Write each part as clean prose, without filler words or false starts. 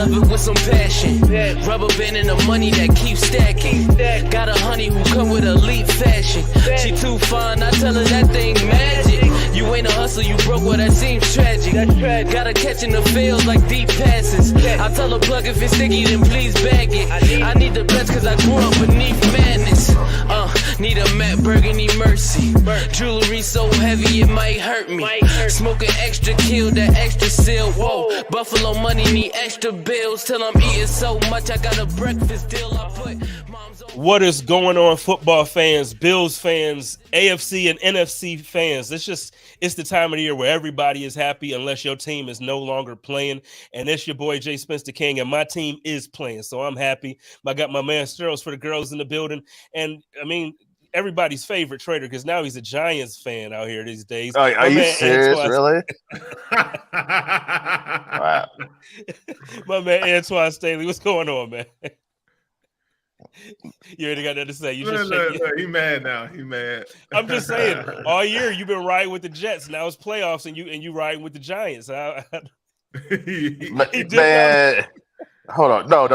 love it with some passion. Rubber band and the money that keeps stacking. Got a honey who come with elite fashion. She too fine, I tell her that thing magic. You ain't a hustler, you broke, well that seems tragic. Gotta catch in the fields like deep passes. I tell her plug if it's sticky, then please bag it. I need the best cause I grew up beneath madness. Need a Matt Burgundy Mercy. Jewelry so heavy it might hurt me. Smoking extra kill, that extra seal. Whoa, Buffalo money need extra bills. Till I'm eating so much I got a breakfast deal. I put mom's on. What is going on, football fans, Bills fans, AFC and NFC fans? It's the time of the year where everybody is happy unless your team is no longer playing. And it's your boy Jay Spence the King, and my team is playing, so I'm happy. I got my man Sterles for the girls in the building, and I mean everybody's favorite trader because now he's a Giants fan out here these days. Are you serious? Really? Wow. My man Antoine Staley, what's going on, man? You already got that to say. You just he mad now. He mad. I'm just saying, all year you've been riding with the Jets. Now it's playoffs, and you riding with the Giants. Man, hold on. No.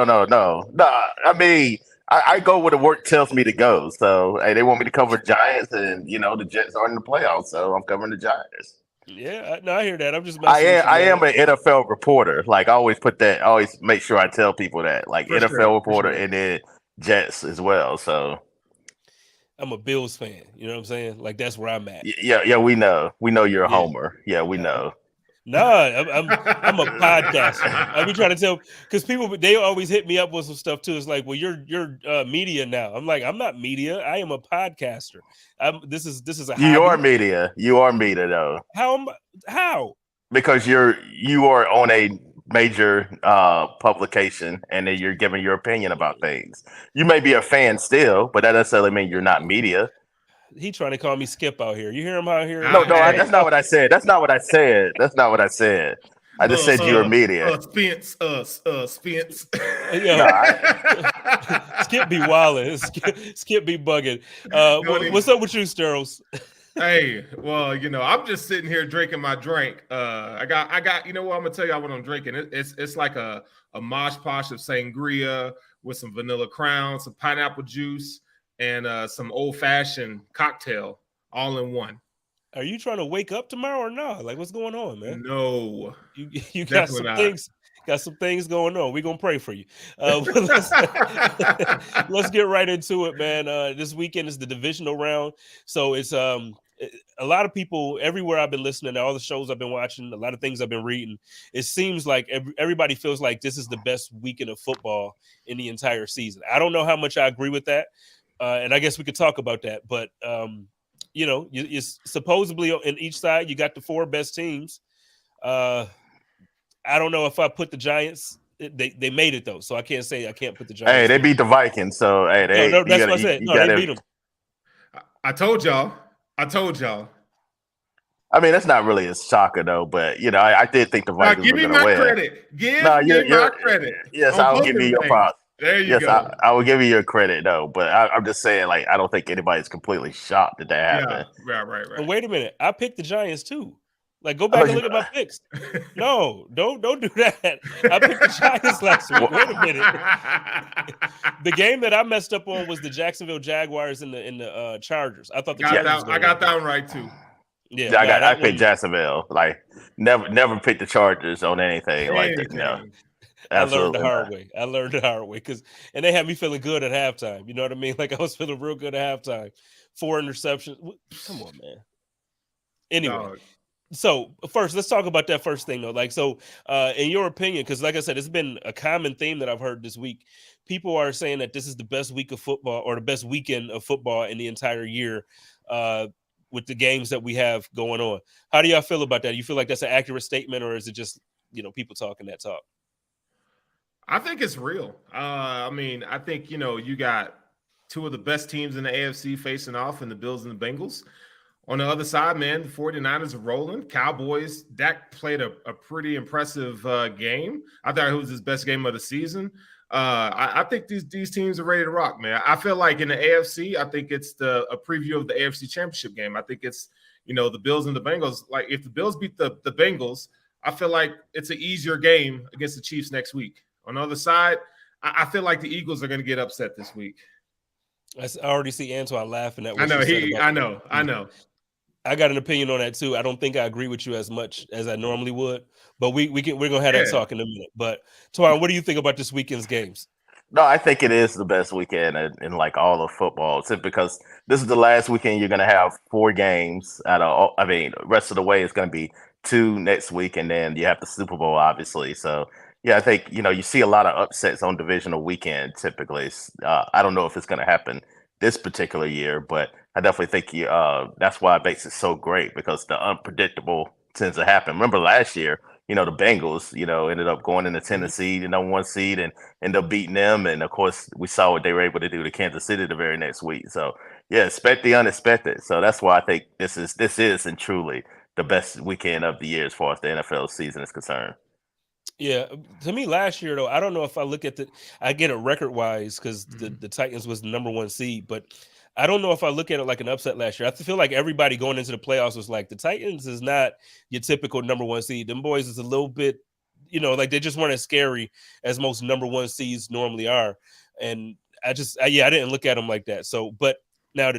I mean, I go where the work tells me to go. So, hey, they want me to cover Giants, and the Jets are in the playoffs, so I'm covering the Giants. Yeah, I hear that. I'm just. I am an NFL reporter. Like I always put that. I always make sure I tell people that. Like for NFL reporter, and then Jets as well. So I'm a Bills fan. You know what I'm saying? Like that's where I'm at. Yeah. We know you're a homer. Yeah, we know. No, I'm a podcaster. I be trying to tell because they always hit me up with some stuff too. It's like, well, you're media now. I'm like, I'm not media. I am a podcaster. This is a hobby. You are media. You are media though. How? Because you are on a major publication, and then you're giving your opinion about things. You may be a fan still, but that doesn't necessarily mean you're not media. He trying to call me Skip out here. You hear him out here? No, that's not what I said. That's not what I said. I just said you were media. Spence. Skip be wilding. Skip be bugging. What's up with you, Sterles? Hey, well, I'm just sitting here drinking my drink. I got. You know what? I'm gonna tell you what I'm drinking. It's like a mosh posh of sangria with some vanilla crown, some pineapple juice, and some old-fashioned cocktail all in one. Are you trying to wake up tomorrow or not? Like, what's going on, man? No. You got some things. Got some things going on. We're going to pray for you. Let's get right into it, man. This weekend is the divisional round. So it's a lot of people everywhere I've been listening to all the shows I've been watching, a lot of things I've been reading. It seems like everybody feels like this is the best weekend of football in the entire season. I don't know how much I agree with that. And I guess we could talk about that, but you supposedly in each side you got the 4 best teams. I don't know if I put the Giants. They made it though, so I can't say I can't put the Giants. Hey, they beat the Vikings, so hey, that's what I said. They beat them. I told y'all. I mean, that's not really a shocker though, but I did think the Vikings were going to win. Give me my credit. Yes, I will give you your props. There you go. I will give you your credit though, but I'm just saying, like, I don't think anybody's completely shocked that happened. Yeah, right. But wait a minute, I picked the Giants too. Like, go back and look at my picks. No, don't do that. I picked the Giants last week. Wait a minute. The game that I messed up on was the Jacksonville Jaguars and the Chargers. I thought the Chargers. I got that one right too. Yeah, I picked Jacksonville. Like, never picked the Chargers on anything like that. No. Absolutely. I learned the hard way and they had me feeling good at halftime. You know what I mean? Like I was feeling real good at halftime. 4 interceptions. Come on, man. Anyway, so first, let's talk about that first thing though. Like, so in your opinion, because like I said, it's been a common theme that I've heard this week. People are saying that this is the best week of football or the best weekend of football in the entire year with the games that we have going on. How do y'all feel about that? You feel like that's an accurate statement, or is it just people talking that talk? I think it's real. I think, you got 2 of the best teams in the AFC facing off in the Bills and the Bengals. On the other side, man, the 49ers are rolling. Cowboys, Dak played a pretty impressive game. I thought it was his best game of the season. I think these teams are ready to rock, man. I feel like in the AFC, I think it's a preview of the AFC Championship game. I think it's, the Bills and the Bengals. Like, if the Bills beat the Bengals, I feel like it's an easier game against the Chiefs next week On the other side, I feel like the Eagles are going to get upset this week. I already see Antoine laughing at what I know. you said about I know. I got an opinion on that too. I don't think I agree with you as much as I normally would, but we're gonna have that talk in a minute. But Twan, what do you think about this weekend's games? No, I think it is the best weekend in like all of football, simply because this is the last weekend you're going to have 4 games out of. I mean, rest of the way it's going to be 2 next week, and then you have the Super Bowl, obviously. So yeah, I think you see a lot of upsets on divisional weekend typically. I don't know if it's going to happen this particular year, but I definitely think that's why it makes it so great, because the unpredictable tends to happen. Remember last year, the Bengals, ended up going in the Tennessee, the number 1 seed, and end up beating them. And of course, we saw what they were able to do to Kansas City the very next week. So yeah, expect the unexpected. So that's why I think this is and truly the best weekend of the year as far as the NFL season is concerned. Yeah, to me last year though, I don't know if I look at I get it record wise because the Titans was the number 1 seed, but I don't know if I look at it like an upset last year. I feel like everybody going into the playoffs was like, the Titans is not your typical number 1 seed. Them boys is a little bit, like they just weren't as scary as most number 1 seeds normally are. And I didn't look at them like that. So, but now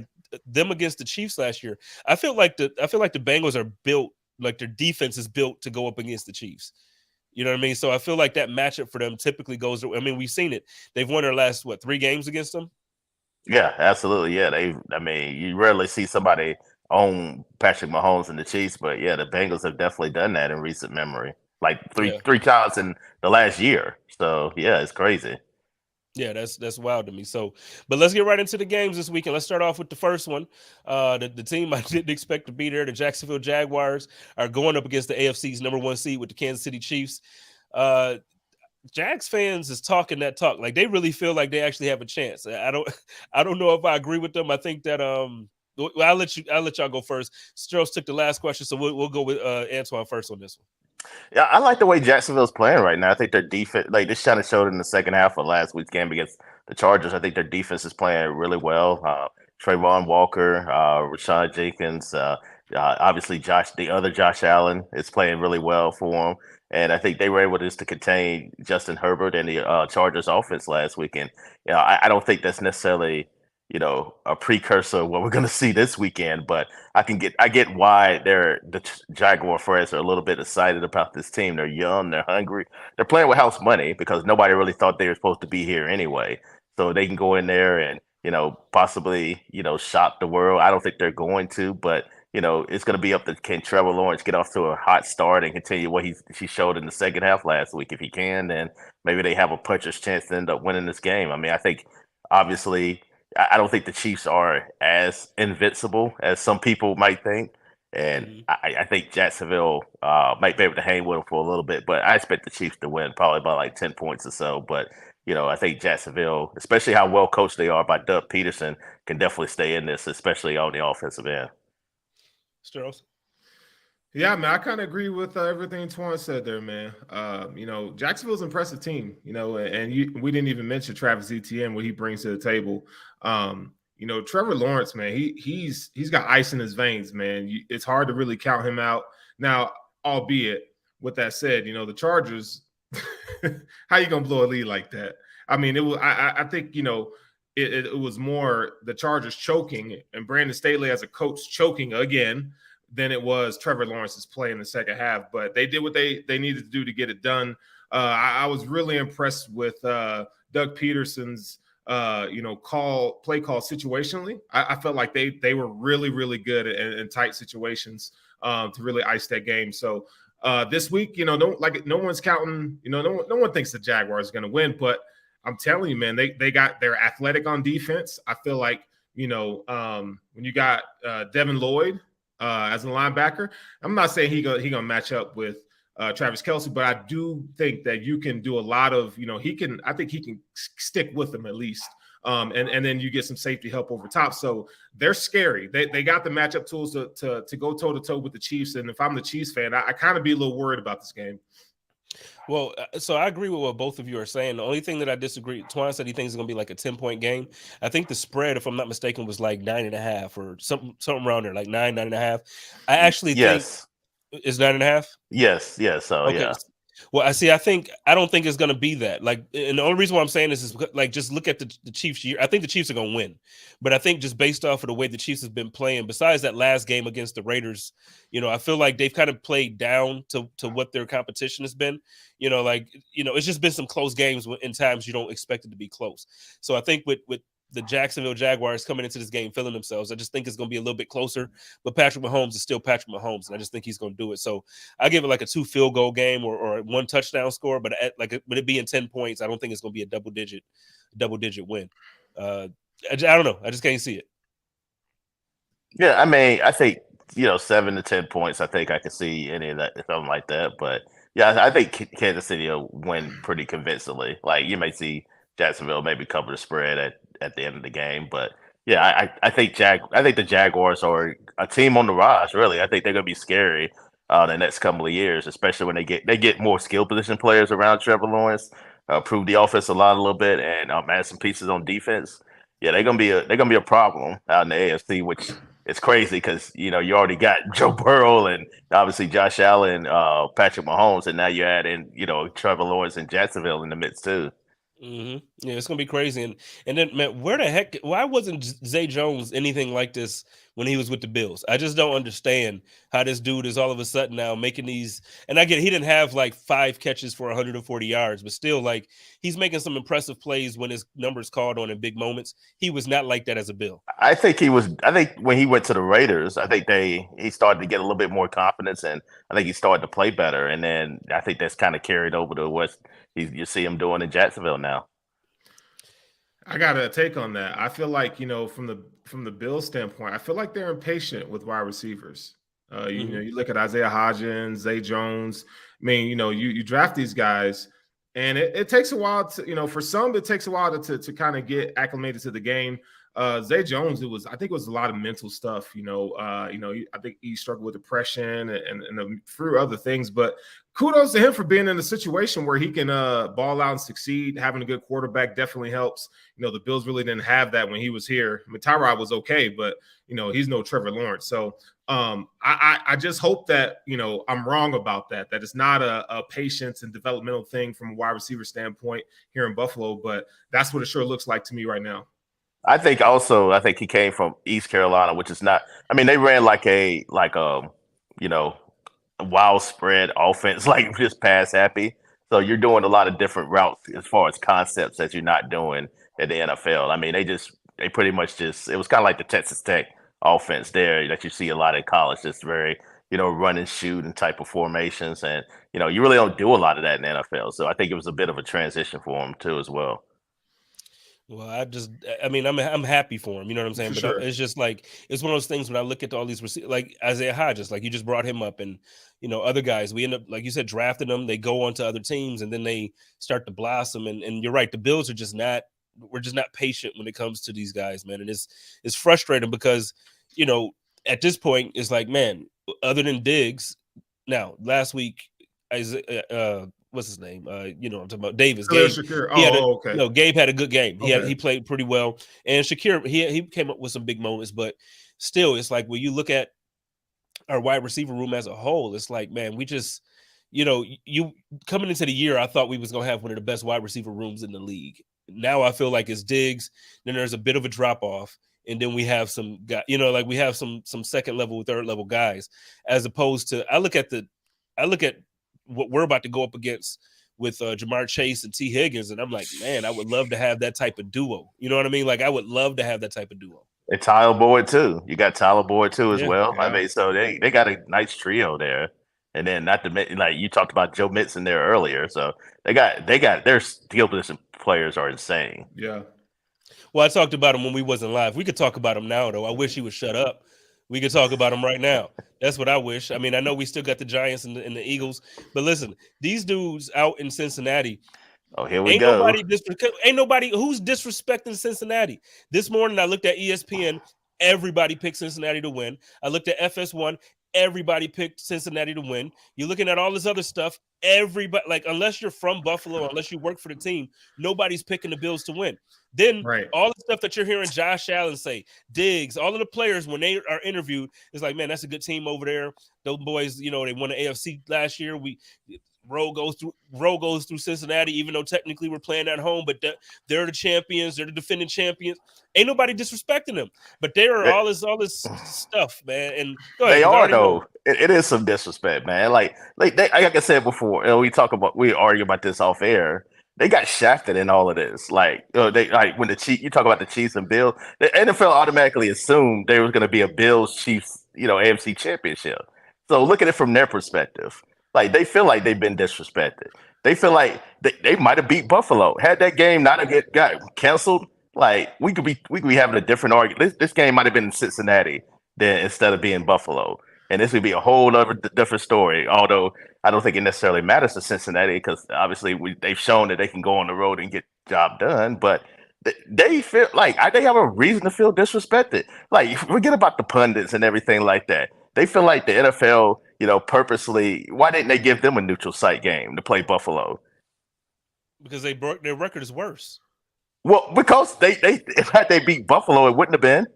them against the Chiefs last year, I feel like the Bengals are built, like their defense is built to go up against the Chiefs. You know what I mean? So I feel like that matchup for them typically goes. I mean, we've seen it. They've won their last 3 games against them. Yeah, absolutely. Yeah, you rarely see somebody own Patrick Mahomes and the Chiefs, but yeah, the Bengals have definitely done that in recent memory, like three times in the last year. So yeah, it's crazy. Yeah, that's wild to me. So, but let's get right into the games this weekend. Let's start off with the first one. The team I didn't expect to be there, the Jacksonville Jaguars, are going up against the AFC's number 1 seed with the Kansas City Chiefs. Jags fans is talking that talk, like they really feel like they actually have a chance. I don't know if I agree with them. I think that well, I'll let y'all go first. Strohs took the last question, so we'll go with Antoine first on this one. Yeah, I like the way Jacksonville's playing right now. I think their defense, like this kind of showed in the second half of last week's game against the Chargers. I think their defense is playing really well. Trayvon Walker, Rashawn Jenkins, obviously the other Josh Allen is playing really well for them. And I think they were able to contain Justin Herbert and the Chargers offense last weekend. I don't think that's necessarily a precursor of what we're going to see this weekend, but I get why the Jaguar fans are a little bit excited about this team. They're young, they're hungry, they're playing with house money because nobody really thought they were supposed to be here anyway. So they can go in there and possibly shock the world. I don't think they're going to, but it's going to be up to can Trevor Lawrence get off to a hot start and continue what he showed in the second half last week. If he can, then maybe they have a puncher's chance to end up winning this game. I mean, I think obviously, I don't think the Chiefs are as invincible as some people might think. And I think Jacksonville might be able to hang with them for a little bit, but I expect the Chiefs to win probably by like 10 points or so. But, I think Jacksonville, especially how well coached they are by Doug Peterson, can definitely stay in this, especially on the offensive end. Strohs? Yeah, man, I kind of agree with everything Twan said there, man. Jacksonville's an impressive team, and we didn't even mention Travis Etienne, what he brings to the table. Trevor Lawrence, man, he's got ice in his veins, man. It's hard to really count him out. Now, albeit with that said, the Chargers, how you gonna blow a lead like that? I mean, it was. I think it was more the Chargers choking and Brandon Staley as a coach choking again than it was Trevor Lawrence's play in the second half. But they did what they needed to do to get it done. I was really impressed with Doug Peterson's play call situationally. I felt like they were really, really good in tight situations to really ice that game. So this week, no one's counting, no one thinks the Jaguars are going to win, but I'm telling you, man, they're athletic on defense. I feel like, when you got Devin Lloyd as a linebacker, I'm not saying he gonna match up with Travis Kelce, but I do think that you can do a lot of, I think he can stick with them at least. And then you get some safety help over top. So they're scary. They got the matchup tools to go toe to toe with the Chiefs. And if I'm the Chiefs fan, I kind of be a little worried about this game. Well, so I agree with what both of you are saying. The only thing that I disagree, Twan said he thinks it's going to be like a 10-point game. I think the spread, if I'm not mistaken, was like 9.5 or something around there, like 9.5. I actually think it's 9.5. Yes. So okay. yeah. Well, I don't think it's going to be that. Like, and the only reason why I'm saying this is because, like, just look at the Chiefs year. I think the Chiefs are going to win, but I think just based off of the way the Chiefs have been playing, besides that last game against the Raiders, I feel like they've kind of played down to what their competition has been. It's just been some close games in times you don't expect it to be close. So I think with the Jacksonville Jaguars coming into this game feeling themselves, I just think it's going to be a little bit closer. But Patrick Mahomes is still Patrick Mahomes, and I just think he's going to do it. So I give it like a 2 field goal game or a 1 touchdown score, but would it be in 10 points? I don't think it's going to be a double digit win. I don't know. I just can't see it. Yeah, I mean, I think 7 to 10 points. I think I could see any of that, something like that. But yeah, I think Kansas City will win pretty convincingly. Like you may see Jacksonville maybe cover the spread at the end of the game, but yeah, I think the Jaguars are a team on the rise. Really, I think they're going to be scary the next couple of years, especially when they get more skill position players around Trevor Lawrence, improve the offense a little bit, and add some pieces on defense. Yeah, they're gonna be a problem out in the AFC, which is crazy because you already got Joe Burrow and obviously Josh Allen, Patrick Mahomes, and now you're adding Trevor Lawrence and Jacksonville in the midst too. Mm-hmm. Yeah, it's gonna be crazy. And then, man, why wasn't Zay Jones anything like this when he was with the Bills? I just don't understand how this dude is all of a sudden now making these. And I get he didn't have like 5 catches for 140 yards, but still, like, he's making some impressive plays when his numbers called on in big moments. He was not like that as a Bill. I think when he went to the Raiders, I think he started to get a little bit more confidence, and I think he started to play better. And then I think that's kind of carried over to what you see him doing in Jacksonville now. I got a take on that. I feel like from the Bills standpoint, I feel like they're impatient with wide receivers. You look at Isaiah Hodgins, Zay Jones. I mean, you draft these guys, and it takes a while to for some it takes a while to kind of get acclimated to the game. Zay Jones, I think it was a lot of mental stuff. I think he struggled with depression and a few other things. But kudos to him for being in a situation where he can ball out and succeed. Having a good quarterback definitely helps. The Bills really didn't have that when he was here. I mean, Tyrod was okay, but he's no Trevor Lawrence. So I just hope that I'm wrong about that. That it's not a patience and developmental thing from a wide receiver standpoint here in Buffalo, but that's what it sure looks like to me right now. I think he came from East Carolina, which is not. I mean, they ran like a wild spread offense, like just pass happy. So you're doing a lot of different routes as far as concepts that you're not doing at the NFL. I mean, they pretty much it was kind of like the Texas Tech offense there that you see a lot in college. Just very run and shoot and type of formations, and you really don't do a lot of that in the NFL. So I think it was a bit of a transition for him too as well. Well, I'm happy for him. You know what I'm saying? But sure. It's just like, it's one of those things when I look at all these like Isaiah Hodgins, like you just brought him up, and other guys, we end up, like you said, drafting them. They go on to other teams, and then they start to blossom. And you're right, the Bills are just not. We're just not patient when it comes to these guys, man. And it's frustrating because at this point, it's like, man, other than Diggs, now last week, what's his name? I'm talking about Davis. Gabe, okay. Gabe had a good game. He played pretty well, and Shakir he came up with some big moments, but still, it's like when you look at our wide receiver room as a whole, it's like, man, we just, you coming into the year, I thought we was gonna have one of the best wide receiver rooms in the league. Now I feel like it's Diggs. Then there's a bit of a drop off. And then we have some guys, like we have some second level, third level guys, as opposed to I look at what we're about to go up against with Jamar Chase and T. Higgins, and I'm like, man, I would love to have that type of duo. You know what I mean? Like I would love to have that type of duo. And Tyler Boyd too. You got Tyler Boyd too as well. Yeah. I mean, so they got a nice trio there. And then not to mention, like you talked about Joe Mixon there earlier, so they got their skill position players are insane. Yeah. Well, I talked about him when we wasn't live. We could talk about him now, though. I wish he would shut up. We could talk about him right now. That's what I wish. I mean, I know we still got the Giants and the Eagles, but listen, these dudes out in Cincinnati. Oh, here we go. Ain't nobody who's disrespecting Cincinnati. This morning, I looked at ESPN. Everybody picked Cincinnati to win. I looked at FS1. Everybody picked Cincinnati to win. You're looking at all this other stuff. Everybody, like, unless you're from Buffalo, unless you work for the team, nobody's picking the Bills to win. Then all the stuff that you're hearing Josh Allen say, Diggs, all of the players, when they are interviewed, it's like, man, that's a good team over there. Those boys, they won the AFC last year. road goes through Cincinnati, even though technically we're playing at home, but they're the champions, they're the defending champions. Ain't nobody disrespecting them, but there are all this stuff, man. And go ahead, they are though. know. It is some disrespect, man. Like I said before, we argue about this off air. They got shafted in all of this. Like, when you talk about the Chiefs and Bills, the NFL automatically assumed there was going to be a Bills Chiefs, AFC championship. So look at it from their perspective. Like, they feel like they've been disrespected. They feel like they might have beat Buffalo. Had that game not got canceled, like we could be having a different argument. This game might have been in Cincinnati instead of being Buffalo. And this would be a whole other different story. Although I don't think it necessarily matters to Cincinnati because obviously they've shown that they can go on the road and get the job done. But they feel like they have a reason to feel disrespected. Like, forget about the pundits and everything like that. They feel like the NFL, purposely. Why didn't they give them a neutral site game to play Buffalo? Because their record is worse. Well, because had they beat Buffalo, it wouldn't have been.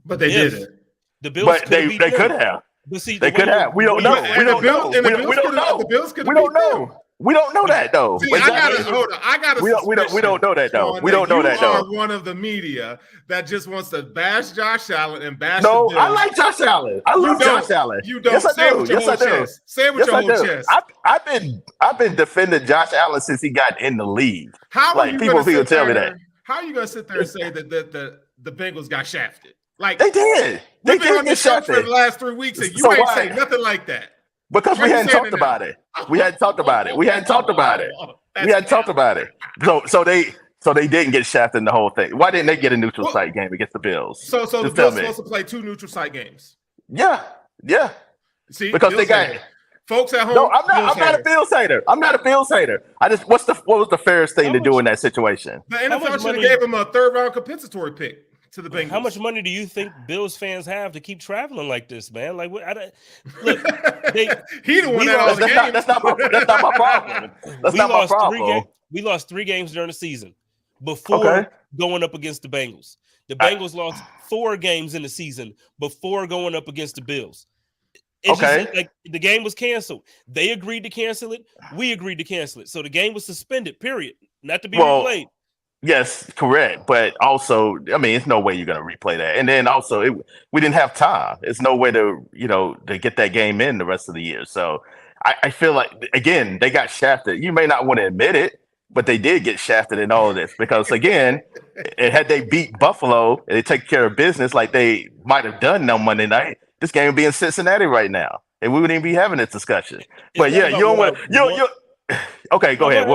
But they didn't. The Bills, but they could have. But see, they could have. We don't know. We don't know. We don't know. The Bills could have. We don't know. We don't know that though. See, I gotta. We don't know that though. We don't know that though. You are one of the media that just wants to bash Josh Allen and bash. No, the Bills. I like Josh Allen. I love Josh Allen. You don't. Yes, I do. Yes, I do. Say it with your whole chest. I've been defending Josh Allen since he got in the league. How like people tell me that? How are you gonna sit there and say that the Bengals got shafted? Like they did. They did on this show for the last 3 weeks, and you ain't say nothing like that. Because we hadn't talked about it. We hadn't talked about it. We hadn't talked about it. We hadn't talked about it. So they didn't get shafted in the whole thing. Why didn't they get a neutral site game against the Bills? So the Bills supposed to play 2 neutral site games. Yeah. See, because they got folks at home. No, I'm not a Bills hater. I'm not a Bills hater. I just what was the fairest thing to do in that situation? The NFL should have gave him a 3rd round compensatory pick to the Bengals. How much money do you think Bills fans have to keep traveling like this, man? Like, look, he the one that all the games. That's not my problem. That's not my problem. We lost 3 games during the season before going up against the Bengals. The Bengals lost 4 games in the season before going up against the Bills. It's just, like, the game was canceled. They agreed to cancel it. We agreed to cancel it. So the game was suspended, period. Not to be replayed. Yes, correct. But also, I mean, it's no way you're going to replay that. And then also, we didn't have time. It's no way to get that game in the rest of the year. So I feel like, again, they got shafted. You may not want to admit it, but they did get shafted in all of this because, again, had they beat Buffalo and they take care of business like they might have done on Monday night, this game would be in Cincinnati right now, and we wouldn't even be having this discussion. But yeah, you don't want you. Okay, go ahead.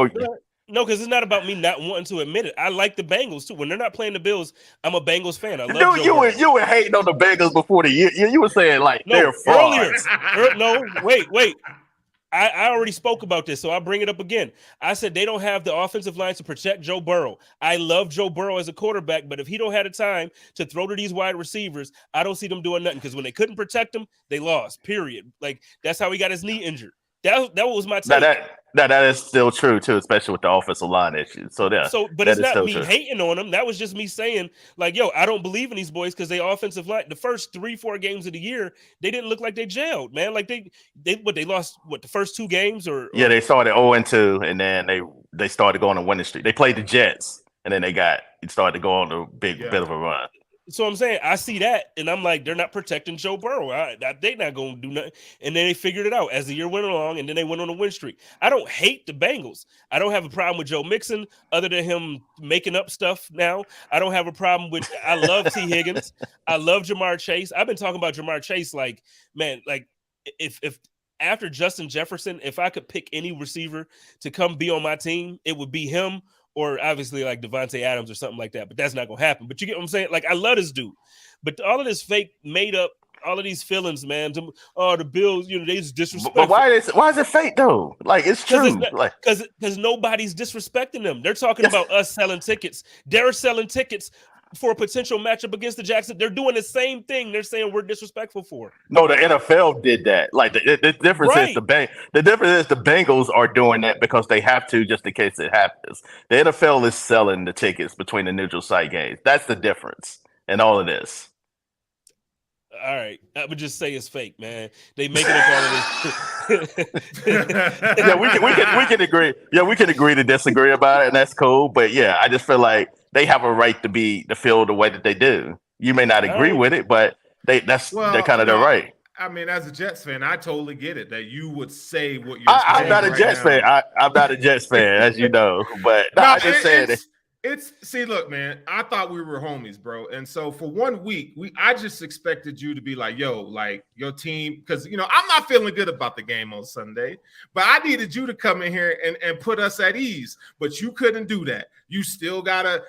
No, because it's not about me not wanting to admit it. I like the Bengals too. When they're not playing the Bills, I'm a Bengals fan. I love you were hating on the Bengals before the year. You were saying like they're frauds. Wait. I already spoke about this, so I'll bring it up again. I said they don't have the offensive line to protect Joe Burrow. I love Joe Burrow as a quarterback, but if he don't have the time to throw to these wide receivers, I don't see them doing nothing because when they couldn't protect him, they lost, period. Like, that's how he got his knee injured. That was my take. That is still true too, especially with the offensive line issues. But it's not me hating on them. That was just me saying, like, yo, I don't believe in these boys because they offensive line. The first 3-4 games of the year, they didn't look like they gelled, man. Like they lost the first 2 games or yeah, they started 0-2, and then they started going on a winning streak. They played the Jets, and then they started to go on a bit of a run. So I'm saying I see that, and I'm like, they're not protecting Joe Burrow. They're not going to do nothing. And then they figured it out as the year went along, and then they went on a win streak. I don't hate the Bengals. I don't have a problem with Joe Mixon other than him making up stuff now. I don't have a problem with – I love T. Higgins. I love Jamar Chase. I've been talking about Jamar Chase like, man, like if after Justin Jefferson, if I could pick any receiver to come be on my team, it would be him. Or obviously like Devontae Adams or something like that, but that's not gonna happen. But you get what I'm saying? Like, I love this dude, but all of this fake, made up, all of these feelings, man. The Bills, they just disrespectful. But why is it fake though? Like, it's true. Because nobody's disrespecting them. They're talking about us selling tickets. They're selling tickets for a potential matchup against the Jags. They're doing the same thing. They're saying we're disrespectful for. No, the NFL did that. Like the difference is the difference is the Bengals are doing that because they have to, just in case it happens. The NFL is selling the tickets between the neutral site games. That's the difference in all of this. All right, I would just say it's fake, man. They make it up all of this. Yeah, we can agree. Yeah, we can agree to disagree about it, and that's cool. But yeah, I just feel like they have a right to feel the way that they do. You may not agree with it, but they're kind of their right. I mean, as a Jets fan, I totally get it that you would say what you're saying. I'm not a Jets fan. I'm not a Jets fan, as you know. But I just said it. See, look, man, I thought we were homies, bro. And so for 1 week, I just expected you to be like, yo, like your team, because I'm not feeling good about the game on Sunday, but I needed you to come in here and put us at ease. But you couldn't do that. You still gotta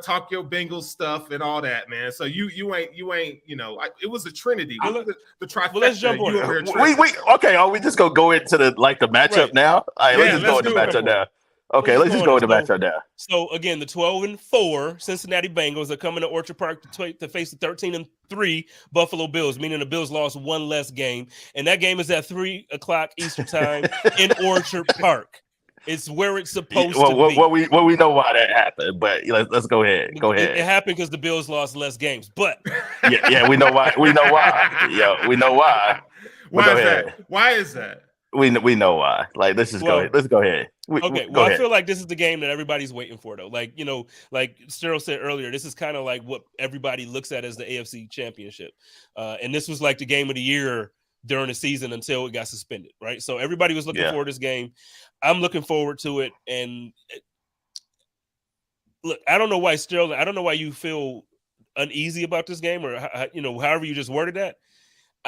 talk your Bengals stuff and all that, man. So you ain't, it was a trinity. The trifecta. Well, let's jump on it. Okay, are we just gonna go into the matchup right now? All right, let's just go into the matchup now. Okay, let's just go to the matchup now. So again, the 12-4 Cincinnati Bengals are coming to Orchard Park to face the 13-3 Buffalo Bills, meaning the Bills lost one less game, and that game is at 3:00 Eastern time in Orchard Park. It's where it's supposed to be. Well, we know why that happened, but let's go ahead. Go ahead. It happened because the Bills lost less games, but yeah, we know why. We know why. Yeah, we know why. Why is that? Why is that? We know why. Like, let's just go ahead. Let's go ahead. I feel like this is the game that everybody's waiting for, though. Like, like Cyril said earlier, this is kind of like what everybody looks at as the AFC Championship. And this was like the game of the year during the season until it got suspended, right? So everybody was looking forward to this game. I'm looking forward to it. And look, I don't know why, Cyril, I don't know why you feel uneasy about this game or, however you just worded that.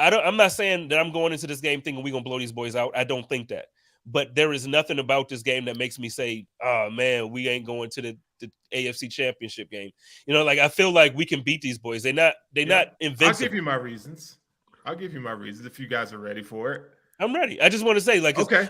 I'm not saying that I'm going into this game thinking we're going to blow these boys out. I don't think that. But there is nothing about this game that makes me say, oh, man, we ain't going to the AFC Championship game. Like I feel like we can beat these boys. They're not invincible. I'll give you my reasons if you guys are ready for it. I'm ready. I just want to say, like, okay.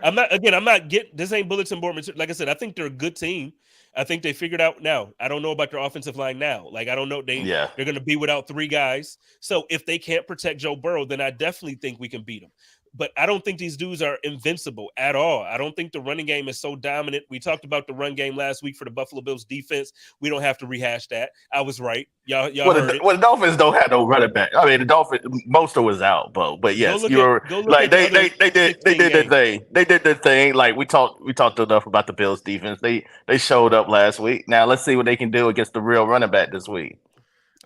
This ain't bulletin board material. Like I said, I think they're a good team. I think they figured out now. I don't know about their offensive line now. Like, I don't know. They're going to be without 3 guys. So if they can't protect Joe Burrow, then I definitely think we can beat them. But I don't think these dudes are invincible at all. I don't think the running game is so dominant. We talked about the run game last week for the Buffalo Bills defense. We don't have to rehash that. I was right. Y'all heard it. Well, the Dolphins don't have no running back. I mean, the Dolphins, Monster was out, but yes, you're like they did their thing. They did their thing. Like we talked enough about the Bills defense. They showed up last week. Now let's see what they can do against the real running back this week.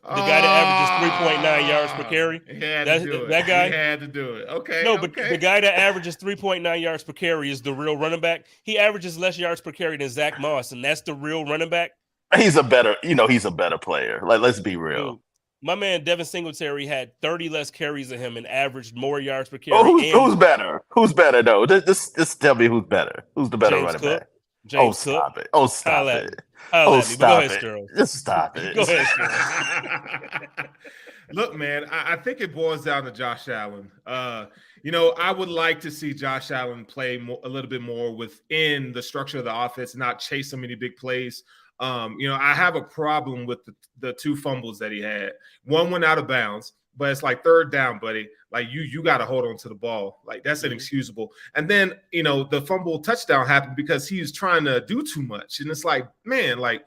The guy that averages 3.9 yards per carry. That guy had to do it. Okay. No, but the guy that averages 3.9 yards per carry is the real running back. He averages less yards per carry than Zach Moss, and that's the real running back. He's a better player. Like, let's be real. Dude, my man Devin Singletary had 30 less carries than him and averaged more yards per carry. Oh, who's better? Who's better though? Just tell me who's better. Who's the better running back? Stop it. Oh, stop it. Stop it. Just stop it. Go ahead, Look, man, I think it boils down to Josh Allen. I would like to see Josh Allen play a little bit more within the structure of the offense, not chase so many big plays. I have a problem with the 2 fumbles that he had. One went out of bounds, but it's like 3rd down, buddy. Like you got to hold on to the ball. Like that's inexcusable. And then, the fumble touchdown happened because he was trying to do too much. And it's like, man, like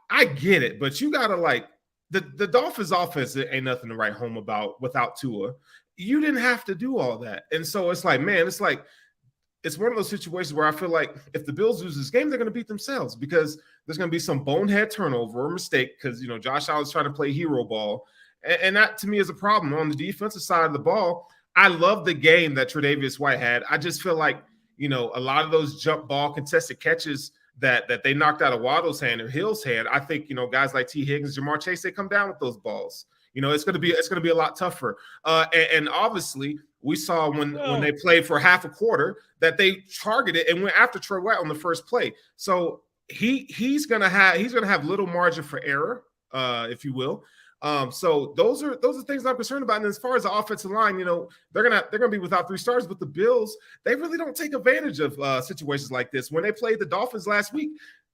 I get it, but you got to like the Dolphins offense ain't nothing to write home about without Tua. You didn't have to do all that. And so it's like, man, it's one of those situations where I feel like if the Bills lose this game, they're going to beat themselves because there's going to be some bonehead turnover or mistake because, Josh Allen's trying to play hero ball. And that, to me, is a problem. On the defensive side of the ball, I love the game that Tre'Davious White had. I just feel like, a lot of those jump ball contested catches that they knocked out of Waddle's hand or Hill's hand, I think, guys like T. Higgins, Jamar Chase, they come down with those balls. It's going to be a lot tougher. And obviously, we saw when they played for half a quarter that they targeted and went after Trey White on the first play. So he's going to have little margin for error, if you will. So those are things I'm concerned about. And as far as the offensive line, they're gonna be without 3 stars, but the Bills, they really don't take advantage of situations like this. When they played the Dolphins last week,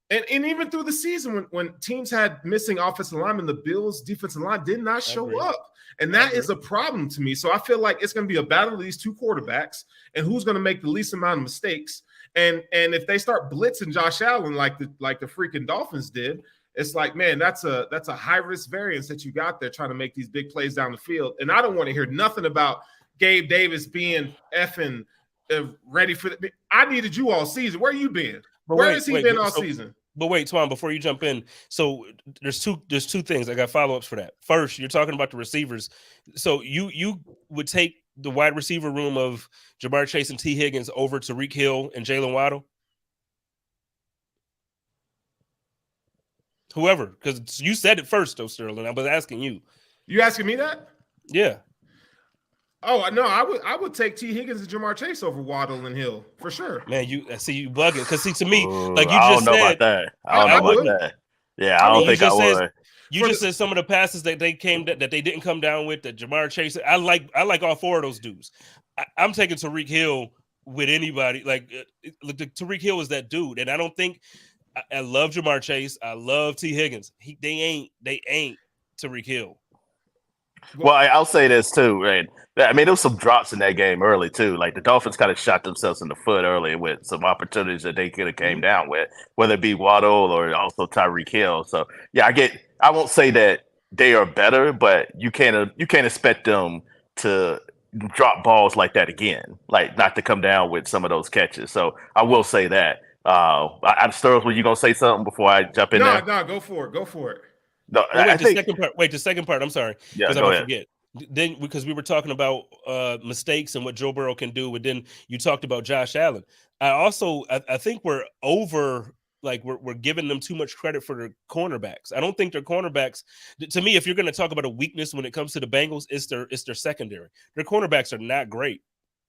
and even through the season, when teams had missing offensive linemen, the Bills' defensive line did not show up. And that is a problem to me. So I feel like it's going to be a battle of these 2 quarterbacks and who's going to make the least amount of mistakes. And if they start blitzing Josh Allen like the freaking Dolphins did, it's like, man, that's a high risk variance that you got there trying to make these big plays down the field. And I don't want to hear nothing about Gabe Davis being effing ready for the. I needed you all season. Where you been? Where has he been all season? But wait, Twan, before you jump in, so there's two things. I got follow-ups for that. First, you're talking about the receivers. So you would take the wide receiver room of Jamar Chase and T. Higgins over Tyreek Hill and Jalen Waddle? Whoever, because you said it first, though, Sterling. I was asking you. You asking me that? Yeah. Oh no, I would take T. Higgins and Jamar Chase over Waddle and Hill for sure. Man, I see you bugging because to me, like you I just don't know said, about that. I don't know about that. Yeah, I don't think I would. You just said some of the passes that they didn't come down with, that Jamar Chase. I like all four of those dudes. I'm taking Tyreek Hill with anybody. Like Tyreek Hill is that dude, and I don't think I love Jamar Chase. I love T. Higgins. They ain't Tyreek Hill. Well, I'll say this too, right? I mean, there was some drops in that game early too. Like the Dolphins kind of shot themselves in the foot early with some opportunities that they could have came down with, whether it be Waddle or also Tyreek Hill. So yeah, I won't say that they are better, but you can't expect them to drop balls like that again, like not to come down with some of those catches. So I will say that. I'm Sterling, were you gonna say something before I jump in there? No, go for it. No, the second part. I'm sorry, because go I ahead. forget. Then because we were talking about mistakes and what Joe Burrow can do, and then you talked about Josh Allen. I think we're we're giving them too much credit for their cornerbacks. I don't think their cornerbacks. To me, if you're going to talk about a weakness when it comes to the Bengals, it's their secondary. Their cornerbacks are not great.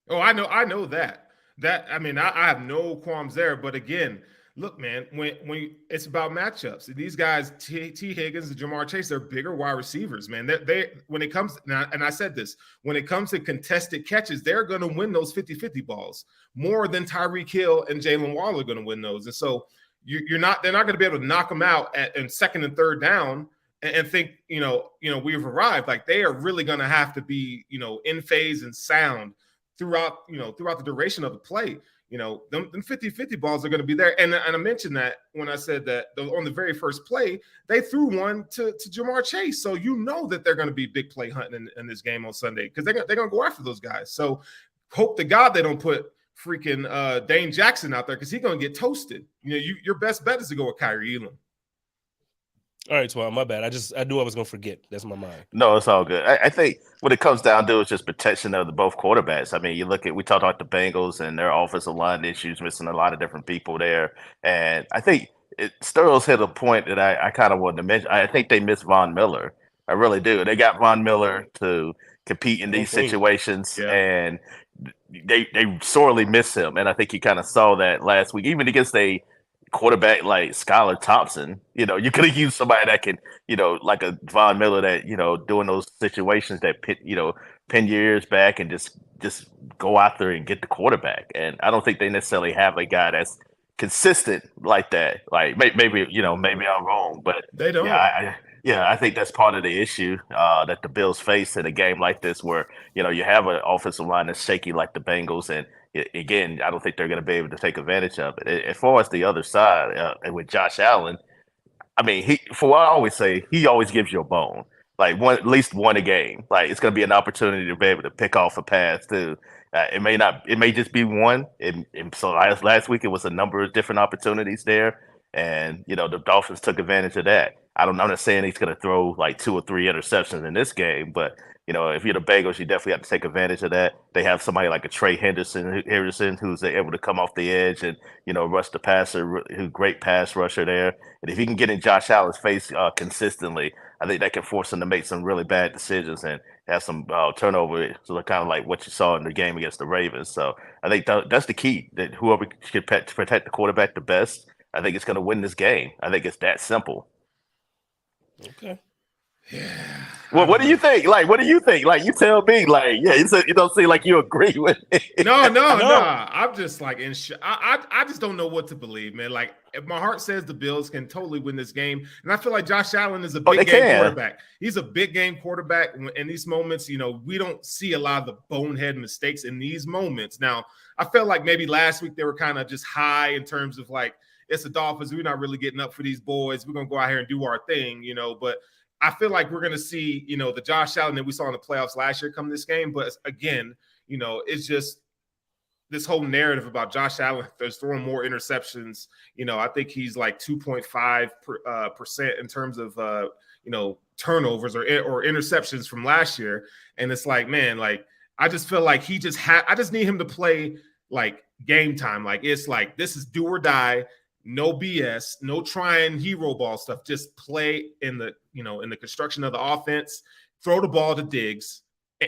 Oh, I know that. I mean, I have no qualms there. But again, look, man, when it's about matchups, these guys, T. Higgins and Jamar Chase, they're bigger wide receivers, man. They when it comes, and I said this, when it comes to contested catches, they're going to win those 50-50 balls more than Tyreek Hill and Jalen Waddle are going to win those. And so they're not going to be able to knock them out in second and third down and think, we've arrived. Like they are really going to have to be, in phase and sound throughout the duration of the play. Them 50-50 balls are going to be there. And I mentioned that when I said that on the very first play, they threw one to Jamar Chase. So that they're going to be big play hunting in this game on Sunday because they're going to go after those guys. So hope to God they don't put freaking Dane Jackson out there because he's going to get toasted. Your best bet is to go with Kyrie Elam. All right, Twan, my bad. I knew I was going to forget. That's my mind. No, it's all good. I think what it comes down to is just protection of both quarterbacks. I mean, we talked about the Bengals and their offensive line issues, missing a lot of different people there. And I think Sterling's hit a point that I kind of wanted to mention. I think they miss Von Miller. I really do. They got Von Miller to compete in these situations, and they sorely miss him. And I think you kind of saw that last week, even against a quarterback like Skylar Thompson. You could have used somebody that can, like a Von Miller that, doing those situations that pin your ears back and just go out there and get the quarterback. And I don't think they necessarily have a guy that's consistent like that. Like maybe I'm wrong, but they don't. I think that's part of the issue that the Bills face in a game like this, where you have an offensive line that's shaky like the Bengals, and again, I don't think they're going to be able to take advantage of it. As far as the other side, and with Josh Allen, I mean, for what I always say, he always gives you a bone, like at least one a game. Like it's going to be an opportunity to be able to pick off a pass too. It may just be one. So last week it was a number of different opportunities there, and the Dolphins took advantage of that. I'm not saying he's going to throw like 2 or 3 interceptions in this game, but if you're the Bengals, you definitely have to take advantage of that. They have somebody like a Trey Henderson who's able to come off the edge and rush the passer, who's great pass rusher there. And if he can get in Josh Allen's face consistently, I think that can force him to make some really bad decisions and have some turnover, so kind of like what you saw in the game against the Ravens. So I think that's the key, that whoever can protect the quarterback the best, I think it's going to win this game. I think it's that simple. Okay. Yeah. Well, what do you think? What do you think? You tell me. You don't seem like you agree with it. No. I'm just I just don't know what to believe, man. If my heart says the Bills can totally win this game, and I feel like Josh Allen is a big game quarterback. He's a big game quarterback. In these moments, we don't see a lot of the bonehead mistakes in these moments. Now, I felt like maybe last week they were kind of just high in terms of it's the Dolphins. We're not really getting up for these boys. We're going to go out here and do our thing, but I feel like we're going to see, the Josh Allen that we saw in the playoffs last year come this game. But again, it's just this whole narrative about Josh Allen there's throwing more interceptions. I think he's like 2.5% in terms of, turnovers or interceptions from last year. And it's like, man, like, I just feel like I just need him to play like game time. Like, it's like, this is do or die, no BS, no trying hero ball stuff. Just play in the construction of the offense, throw the ball to Diggs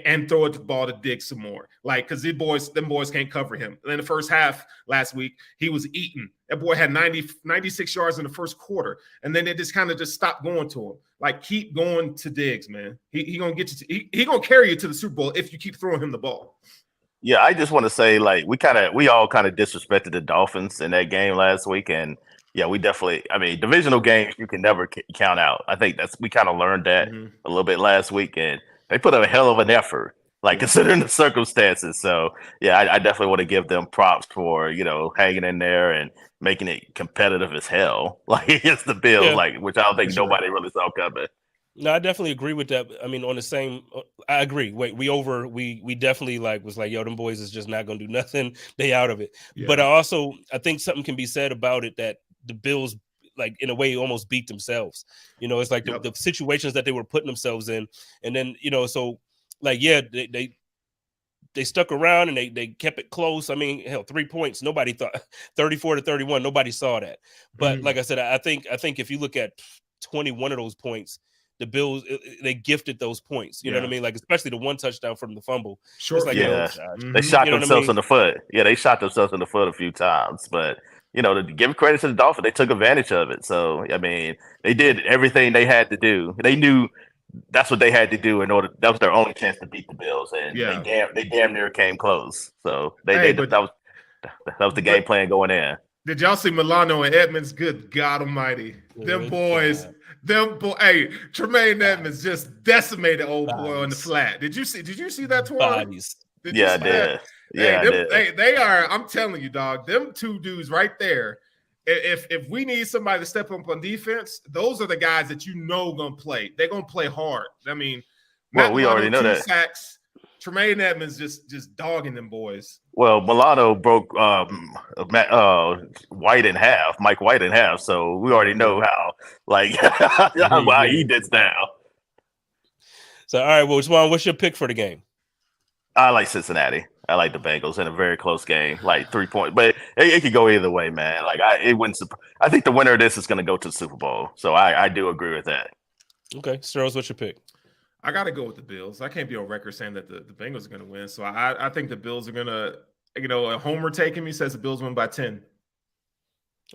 and throw the ball to Diggs some more. Like, because them boys can't cover him. And in the first half last week, he was eating. That boy had 96 yards in the first quarter. And then they just kind of stopped going to him. Like, keep going to Diggs, man. He gonna get you. He gonna carry you to the Super Bowl if you keep throwing him the ball. Yeah, I just want to say, like, we all kind of disrespected the Dolphins in that game last week, and yeah, we definitely. I mean, divisional games you can never count out. I think we kind of learned that a little bit last week, and they put up a hell of an effort, like considering the circumstances. So yeah, I definitely want to give them props for hanging in there and making it competitive as hell, like against the Bills, which I don't think nobody really saw coming. No, I definitely agree with that. I mean, I agree. We definitely was like, yo, them boys is just not going to do nothing. They out of it. Yeah. But I think something can be said about it that the Bills, like, in a way, almost beat themselves. It's like the situations that they were putting themselves in. And then, so like, yeah, they stuck around and they kept it close. I mean, hell, 3 points. Nobody thought 34-31. Nobody saw that. But like I said, I think if you look at 21 of those points, the Bills, they gifted those points. You know what I mean? Like, especially the one touchdown from the fumble. Sure. Like, they shot themselves in the foot. Yeah, they shot themselves in the foot a few times. But, to give credit to the Dolphins, they took advantage of it. So, I mean, they did everything they had to do. They knew that's what they had to do that was their only chance to beat the Bills. And they damn near came close. So, that was the game plan going in. Did y'all see Milano and Edmonds? Good God Almighty. Them boys. Hey, Tremaine Edmonds just decimated old boy on the flat. Did you see that, Twan? Bodies. I did. Yeah, they are. I'm telling you, dog. Them two dudes right there. If we need somebody to step up on defense, those are the guys that gonna play. They're gonna play hard. I mean, we already know that. Sacks. Tremaine Edmonds just dogging them boys. Well, Milano broke White in half, Mike White in half. So we already know how he did now. So, all right, well, Juan, what's your pick for the game? I like Cincinnati. I like the Bengals in a very close game, like 3 points. But it could go either way, man. Like, I think the winner of this is going to go to the Super Bowl. So I do agree with that. Okay, Sterles, what's your pick? I got to go with the Bills. I can't be on record saying that the Bengals are going to win. So I think the Bills are going to, a homer taking me says the Bills win by 10.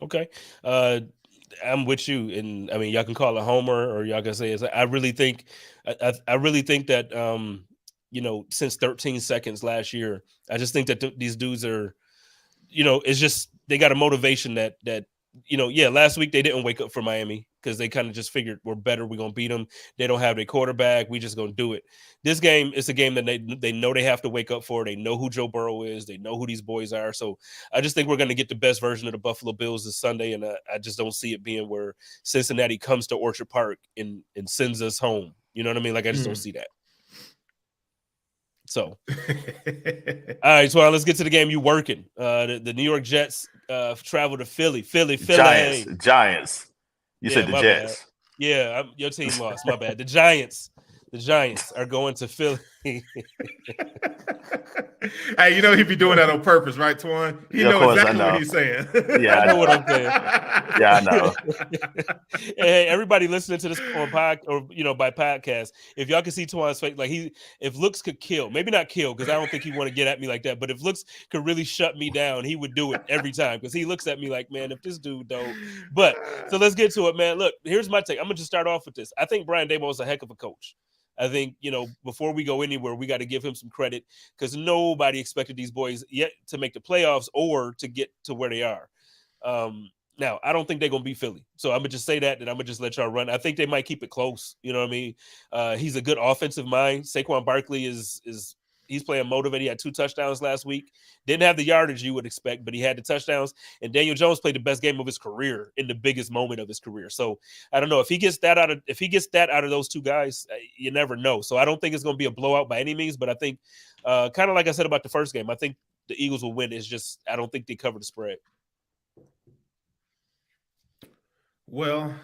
Okay. I'm with you. And I mean, y'all can call it homer or y'all can say I really think that, since 13 seconds last year, I just think that these dudes are, it's just, they got a motivation that, last week they didn't wake up for Miami because they kind of just figured we're better. We're going to beat them. They don't have their quarterback. We just going to do it. This game is a game that they know they have to wake up for. They know who Joe Burrow is. They know who these boys are. So I just think we're going to get the best version of the Buffalo Bills this Sunday. And I just don't see it being where Cincinnati comes to Orchard Park and sends us home. You know what I mean? Like, I just don't see that. So, all right, so let's get to the game. You working. The New York Jets travel to Philly. Giants. You said the Jets. Bad. Yeah, your team lost. My bad. The Giants are going to Philly. Hey, he'd be doing that on purpose, right, Twan? He knows exactly what he's saying. Yeah, I know what I'm saying. Yeah, I know. Hey, everybody listening to this on by podcast, if y'all can see Twan's face, like if looks could kill, maybe not kill, because I don't think he want to get at me like that, but if looks could really shut me down, he would do it every time because he looks at me like, man, if this dude don't. But so let's get to it, man. Look, here's my take. I'm gonna just start off with this. I think Brian Daboll is a heck of a coach. I think, before we go anywhere, we got to give him some credit because nobody expected these boys yet to make the playoffs or to get to where they are. Now, I don't think they're going to beat Philly. So I'm going to just say that, and I'm going to just let y'all run. I think they might keep it close. You know what I mean? He's a good offensive mind. Saquon Barkley he's He's playing motivated. He had 2 touchdowns last week. Didn't have the yardage you would expect, but he had the touchdowns. And Daniel Jones played the best game of his career in the biggest moment of his career. So I don't know if he gets that out of those 2 guys. You never know. So I don't think it's going to be a blowout by any means. But I think, kind of like I said about the first game, I think the Eagles will win. It's just I don't think they cover the spread. Well,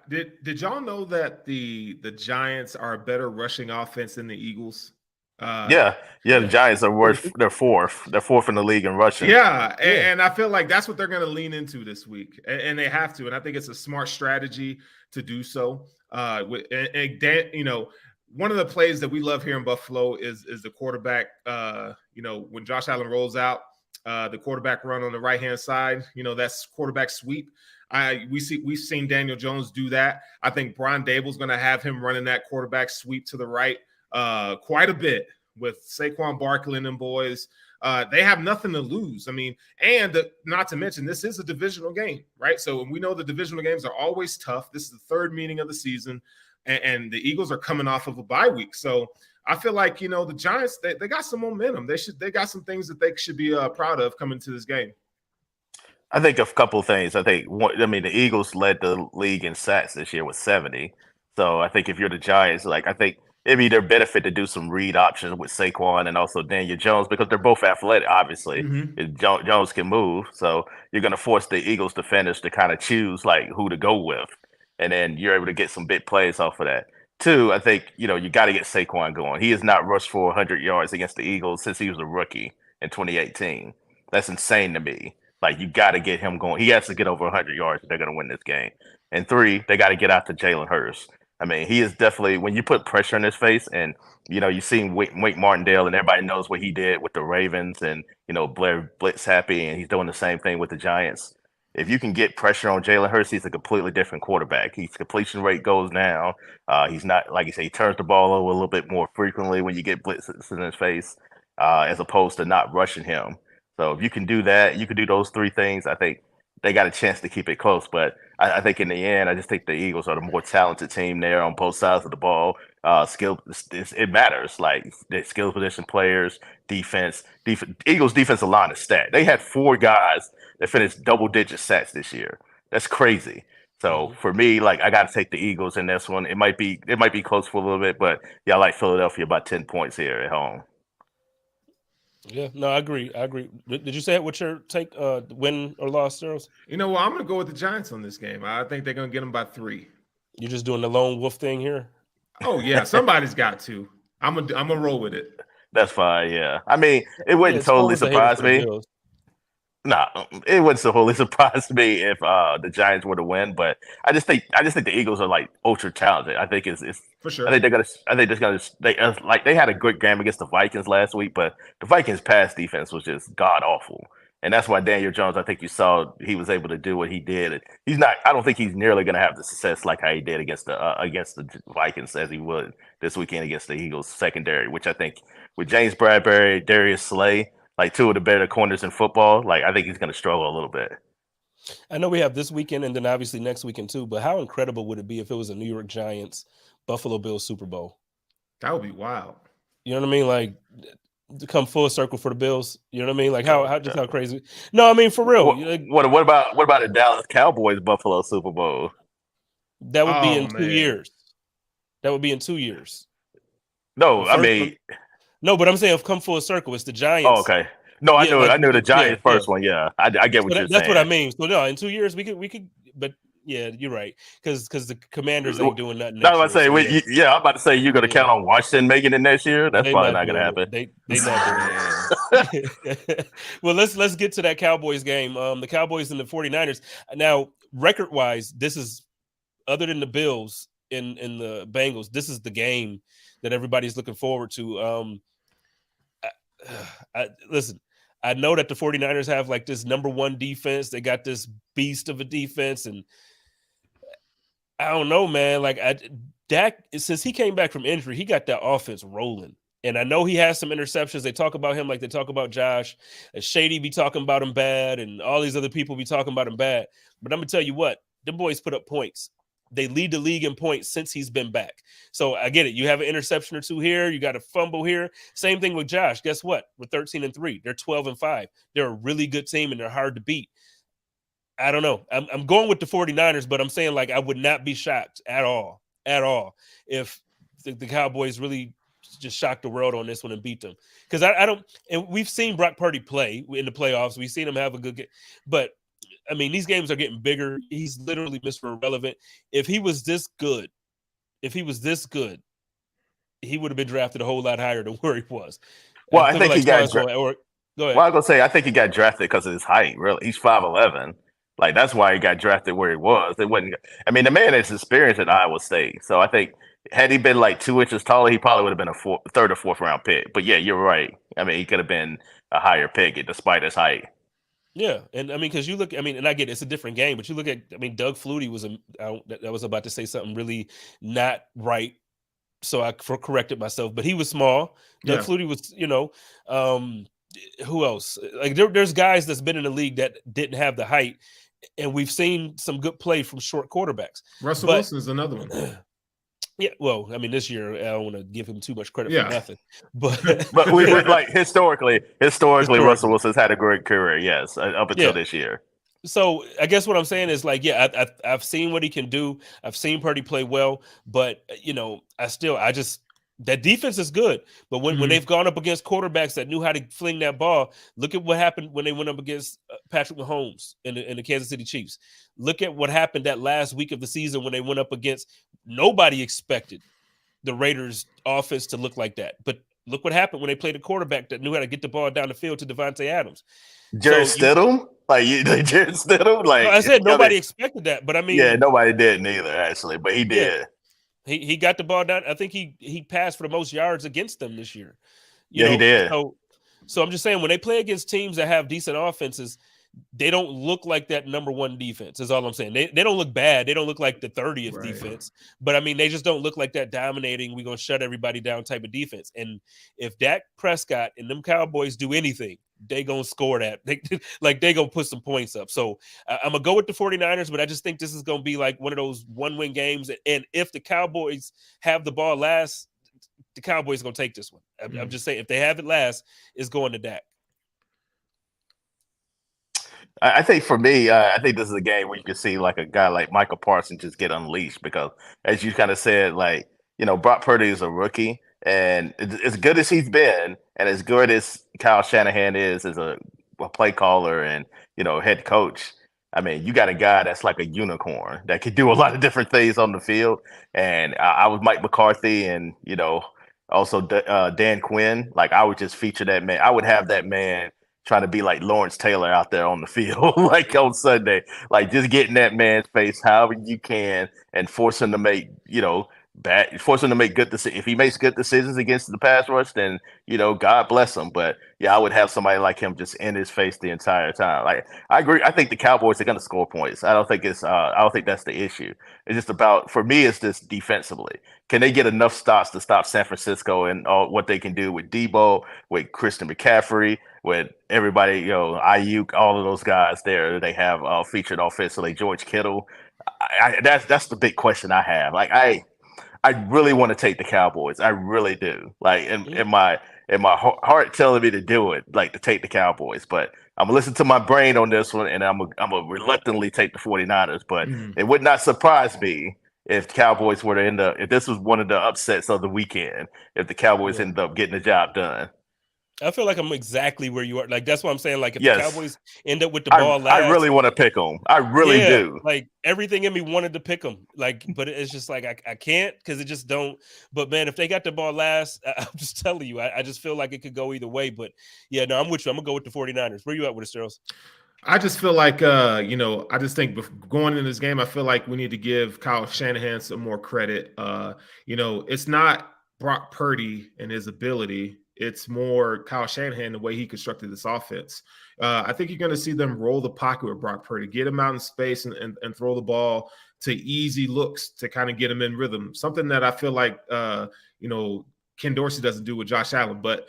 did y'all know that the Giants are a better rushing offense than the Eagles? The Giants are worse. They're fourth. They're fourth in the league in rushing. Yeah, and I feel like that's what they're going to lean into this week, and they have to. And I think it's a smart strategy to do so. One of the plays that we love here in Buffalo is the quarterback. When Josh Allen rolls out, the quarterback run on the right hand side. That's quarterback sweep. We've seen Daniel Jones do that. I think Brian Dable's going to have him running that quarterback sweep to the right quite a bit with Saquon Barkley and them boys. They have nothing to lose. I mean, not to mention, this is a divisional game, right? So we know the divisional games are always tough. This is the 3rd meeting of the season, and the Eagles are coming off of a bye week. So I feel like, the Giants, they got some momentum. They got some things that they should be proud of coming to this game. I think a couple of things. I think the Eagles led the league in sacks this year with 70. So I think if you're the Giants, I think it'd be their benefit to do some read options with Saquon and also Daniel Jones because they're both athletic, obviously. Mm-hmm. Jones can move. So you're going to force the Eagles defenders to kind of choose who to go with. And then you're able to get some big plays off of that. 2, I think, you got to get Saquon going. He has not rushed for 100 yards against the Eagles since he was a rookie in 2018. That's insane to me. You got to get him going. He has to get over 100 yards if they're going to win this game. And 3, they got to get out to Jalen Hurts. I mean, he is definitely, when you put pressure in his face and, you've seen Wink Martindale and everybody knows what he did with the Ravens and, Blair Blitz happy, and he's doing the same thing with the Giants. If you can get pressure on Jalen Hurts, he's a completely different quarterback. His completion rate goes down. He's not, like you say, he turns the ball over a little bit more frequently when you get blitzes in his face, as opposed to not rushing him. So if you can do that, you can do those 3 things. I think they got a chance to keep it close. But I think in the end, I just think the Eagles are the more talented team there on both sides of the ball. It matters. The skill position players, defense. Eagles defensive line is stacked. They had 4 guys that finished double-digit sacks this year. That's crazy. So for me, I got to take the Eagles in this one. It might be close for a little bit, but I like Philadelphia about 10 points here at home. Yeah, no, I agree. Did you say it? What's your take? Win or loss, Charles? I'm going to go with the Giants on this game. I think they're going to get them by 3. You're just doing the lone wolf thing here? Oh, yeah. Somebody's got to. I'm gonna roll with it. That's fine, yeah. I mean, it wouldn't totally surprise me. No, it wouldn't totally surprise me if the Giants were to win, but I just think the Eagles are ultra talented. I think it's for sure. They had a good game against the Vikings last week, but the Vikings' pass defense was just god awful, and that's why Daniel Jones. I think you saw he was able to do what he did. He's not. I don't think he's nearly going to have the success like how he did against the Vikings as he would this weekend against the Eagles secondary, which I think with James Bradbury, Darius Slay. 2 of the better corners in football. I think he's going to struggle a little bit. I know we have this weekend and then obviously next weekend too, but how incredible would it be if it was a New York Giants, Buffalo Bills Super Bowl? That would be wild. You know what I mean? To come full circle for the Bills. You know what I mean? How crazy. No, I mean, for real. What about the Dallas Cowboys Buffalo Super Bowl? That would be in 2 years. That would be in 2 years. No, I mean... No, but I'm saying come full circle. It's the Giants. Oh, okay. No, I knew the Giants first one. Yeah, I get what you're saying. That's what I mean. So no, in 2 years we could. But yeah, you're right because the Commanders ain't doing nothing. I'm about to say you're gonna count on Washington making it next year. That's probably not gonna happen. They not doing it. Well, let's get to that Cowboys game. The Cowboys and the 49ers. Now, record wise, this is other than the Bills and the Bengals. This is the game that everybody's looking forward to. Listen, I know that the 49ers have this number 1 defense. They got this beast of a defense, and I don't know, man. Dak, since he came back from injury, he got that offense rolling. And I know he has some interceptions. They talk about him like they talk about Josh. And Shady be talking about him bad, and all these other people be talking about him bad. But I'm going to tell you what, them boys put up points. They lead the league in points since he's been back. So I get it. You have an interception or two here. You got a fumble here. Same thing with Josh. Guess what? We're 13-3. They're 12-5. They're a really good team, and they're hard to beat. I don't know. I'm going with the 49ers, but I'm saying, like, I would not be shocked at all, if the Cowboys really just shocked the world on this one and beat them. Because I don't – and we've seen Brock Purdy play in the playoffs. We've seen him have a good game. But, I mean, these games are getting bigger. He's literally Mr. Irrelevant. If he was this good, he would have been drafted a whole lot higher than where he was. Well, I think he got drafted. Go ahead. Well, I was going to say, I think he got drafted because of his height, really. He's 5'11". Like, that's why he got drafted where he was. It wasn't. I mean, the man has experience at Iowa State. So I think had he been like 2 inches taller, he probably would have been a third or fourth round pick. But yeah, you're right. I mean, he could have been a higher pick despite his height. Yeah, and I mean, because you look, I mean, and I get it's a different game, but you look at, I mean, Doug Flutie was I was about to say something really not right, so I corrected myself. But he was small. Doug Flutie was, who else? Like there's guys that's been in the league that didn't have the height, and we've seen some good play from short quarterbacks. Russell Wilson is another one. Yeah, well, I mean, this year I don't want to give him too much credit for nothing, but we like historically, Russell Wilson's had a great career, yes, up until this year. So I guess what I'm saying is, like, I've seen what he can do. I've seen Purdy play well, but that defense is good. But when they've gone up against quarterbacks that knew how to fling that ball, look at what happened when they went up against Patrick Mahomes in the Kansas City Chiefs. Look at what happened that last week of the season when they went up against nobody expected the Raiders offense to look like that. But look what happened when they played a quarterback that knew how to get the ball down the field to Devontae Adams. Jared Stidham? Jared Stidham? Like, I said, nobody expected that, but I mean, yeah, nobody did neither, actually, but he did. He got the ball down. I think he passed for the most yards against them this year. He did. So I'm just saying, when they play against teams that have decent offenses, they don't look like that number one defense, is all I'm saying. They don't look bad. They don't look like the 30th defense. But, I mean, they just don't look like that dominating, we're going to shut everybody down type of defense. And if Dak Prescott and them Cowboys do anything, they going to score that. They going to put some points up. So I'm going to go with the 49ers, but I just think this is going to be like one of those one-win games. And if the Cowboys have the ball last, the Cowboys are going to take this one. I'm just saying, if they have it last, it's going to Dak. I think for me, I think this is a game where you can see like a guy like Michael Parsons just get unleashed because, as you kind of said, like, Brock Purdy is a rookie, and as good as he's been, and as good as Kyle Shanahan is as a play caller and head coach, I mean, you got a guy that's like a unicorn that could do a lot of different things on the field. And I was Mike McCarthy, and also Dan Quinn. Like, I would just feature that man. I would have that man trying to be like Lawrence Taylor out there on the field, like on Sunday, like just getting that man's face however you can and force him to make, force him to make good decisions. If he makes good decisions against the pass rush, then, God bless him. But yeah, I would have somebody like him just in his face the entire time. Like, I agree. I think the Cowboys are going to score points. I don't think that's the issue. It's just about, for me, it's just defensively. Can they get enough stops to stop San Francisco and all what they can do with Debo, with Christian McCaffrey, with everybody, Ayuk, all of those guys there they have featured offensively, George Kittle. That's the big question I have. Like, I really want to take the Cowboys. I really do. Like, in my heart telling me to do it, like to take the Cowboys. But I'm gonna listen to my brain on this one, and I'm gonna reluctantly take the 49ers. But it would not surprise me if the Cowboys were to end up, if this was one of the upsets of the weekend, if the Cowboys ended up getting the job done. I feel like I'm exactly where you are. Like, that's what I'm saying. Like, if the Cowboys end up with the ball last, I really want to pick them. I really do. Like, everything in me wanted to pick them. Like, but it's just like I can't because it just don't. But man, if they got the ball last, I'm just telling you, I just feel like it could go either way. But yeah, no, I'm with you. I'm gonna go with the 49ers. Where you at with it, Sterles? I just feel like, I just think going into this game, I feel like we need to give Kyle Shanahan some more credit. It's not Brock Purdy and his ability. It's more Kyle Shanahan, the way he constructed this offense. I think you're going to see them roll the pocket with Brock Purdy, get him out in space and throw the ball to easy looks to kind of get him in rhythm. Something that I feel like, Ken Dorsey doesn't do with Josh Allen. But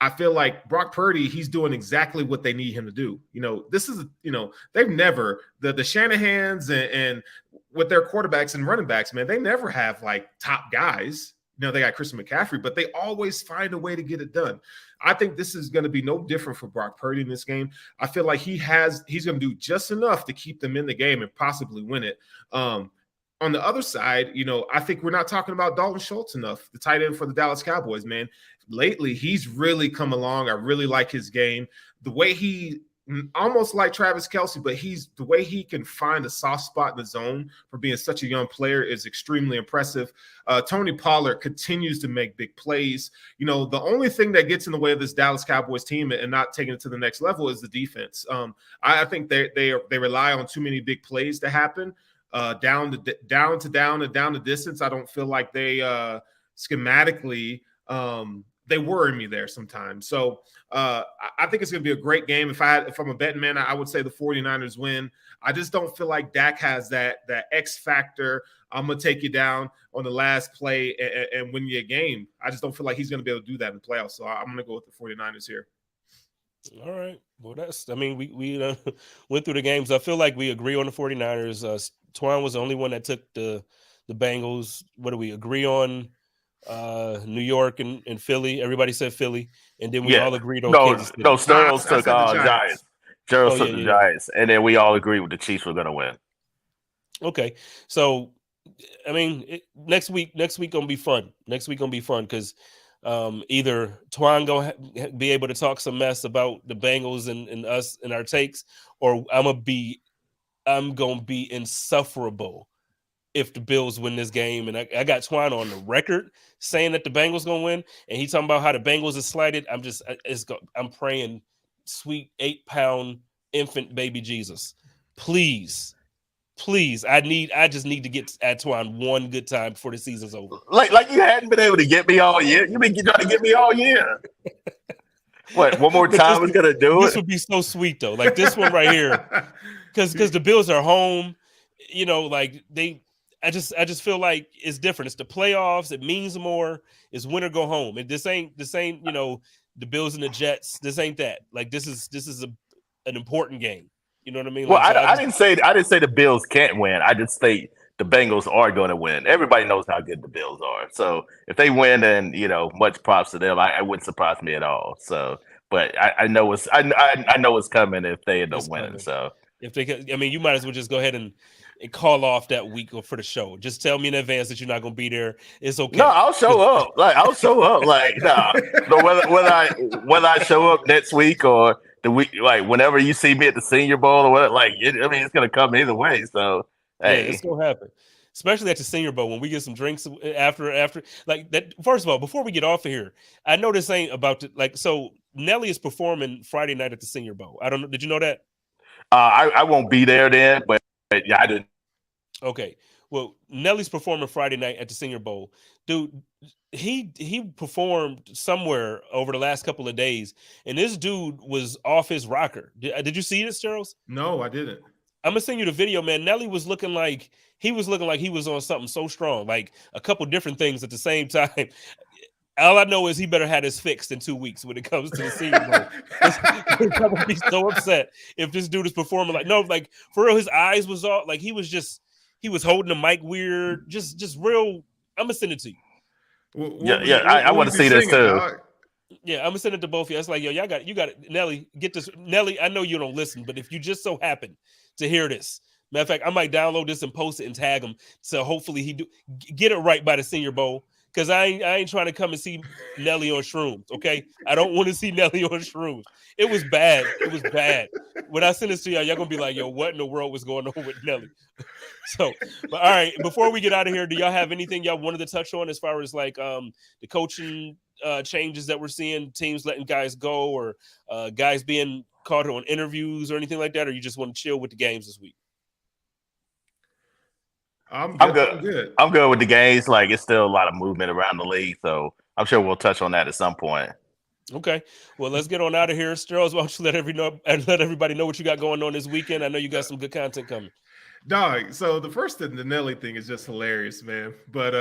I feel like Brock Purdy, he's doing exactly what they need him to do. This is, they've never, the Shanahans and with their quarterbacks and running backs, man, they never have like top guys. They got Christian McCaffrey, but they always find a way to get it done. I think this is going to be no different for Brock Purdy in this game. I feel like he's going to do just enough to keep them in the game and possibly win it. On the other side, I think we're not talking about Dalton Schultz enough, the tight end for the Dallas Cowboys, man. Lately, he's really come along. I really like his game. The way he almost like Travis Kelce, but the way he can find a soft spot in the zone for being such a young player is extremely impressive. Tony Pollard continues to make big plays. The only thing that gets in the way of this Dallas Cowboys team and not taking it to the next level is the defense. I think they rely on too many big plays to happen. Down the distance. I don't feel like they schematically they worry me there sometimes. So I think it's going to be a great game. If I'm a betting man, I would say the 49ers win. I just don't feel like Dak has that X factor. I'm going to take you down on the last play and win you a game. I just don't feel like he's going to be able to do that in the playoffs. So I'm going to go with the 49ers here. All right. Well, we went through the games. I feel like we agree on the 49ers. Twan was the only one that took the Bengals. What do we agree on? New York and Philly. Everybody said Philly, and then we all agreed on Kansas City. No, Sterles took Giants. Gerald took the Giants, and then we all agreed with the Chiefs were going to win. Okay, so I mean, next week gonna be fun. Next week gonna be fun because either Twan gonna be able to talk some mess about the Bengals and us and our takes, or I'm gonna be insufferable if the Bills win this game. And I got Twan on the record saying that the Bengals gonna win, and he talking about how the Bengals is slighted. I'm praying, sweet 8-pound infant baby Jesus, please. I just need to get at Twan one good time before the season's over. Like you hadn't been able to get me all year. You've been trying to get me all year. What, one more time is gonna do it? This would be so sweet though. Like this one right here, because the Bills are home. I just feel like it's different. It's the playoffs. It means more. It's win or go home. And this ain't the Bills and the Jets. This ain't that. Like this is an important game. You know what I mean? Well, I didn't say the Bills can't win. I just say the Bengals are going to win. Everybody knows how good the Bills are. So if they win, then much props to them. I wouldn't surprise me at all. So, but I know I know it's coming if they end up winning. So if they, you might as well just go ahead and call off that week for the show. Just tell me in advance that you're not going to be there. It's okay. No, I'll show up. I'll show up. But whether I show up next week or the week, whenever you see me at the Senior Bowl or whatever, it's going to come either way. So hey, it's going to happen. Especially at the Senior Bowl when we get some drinks after like that. First of all, before we get off of here, I know this ain't about to so Nelly is performing Friday night at the Senior Bowl. I don't know. Did you know that? I won't be there then, but yeah, I didn't. Okay. Well, Nelly's performing Friday night at the Senior Bowl. Dude, he performed somewhere over the last couple of days, and this dude was off his rocker. Did you see this, Charles? No, I didn't. I'm gonna send you the video, man. Nelly was looking like he was on something so strong, like a couple different things at the same time. All I know is he better have this fixed in 2 weeks when it comes to the Senior Bowl. I'm gonna be so upset if this dude is performing like for real. His eyes was all like he was holding the mic weird, just real. I'm gonna send it to you. I want to see this too. Yeah, I'm gonna send it to both of you. It's like, yo, you got it. Nelly, get this. Nelly, I know you don't listen, but if you just so happen to hear this, matter of fact, I might download this and post it and tag him. So hopefully he get it right by the Senior Bowl. Because I ain't trying to come and see Nelly on shrooms, okay? I don't want to see Nelly on shrooms. It was bad. It was bad. When I send this to y'all going to be like, yo, what in the world was going on with Nelly? So, but all right, before we get out of here, do y'all have anything y'all wanted to touch on as far as the coaching changes that we're seeing, teams letting guys go or guys being caught on interviews or anything like that, or you just want to chill with the games this week? I'm good. I'm good with the games. It's still a lot of movement around the league, so I'm sure we'll touch on that at some point. Okay. Well, let's get on out of here. Sterls, why don't you let everybody know what you got going on this weekend? I know you got some good content coming. Dog, so the first the Nelly thing is just hilarious, man. But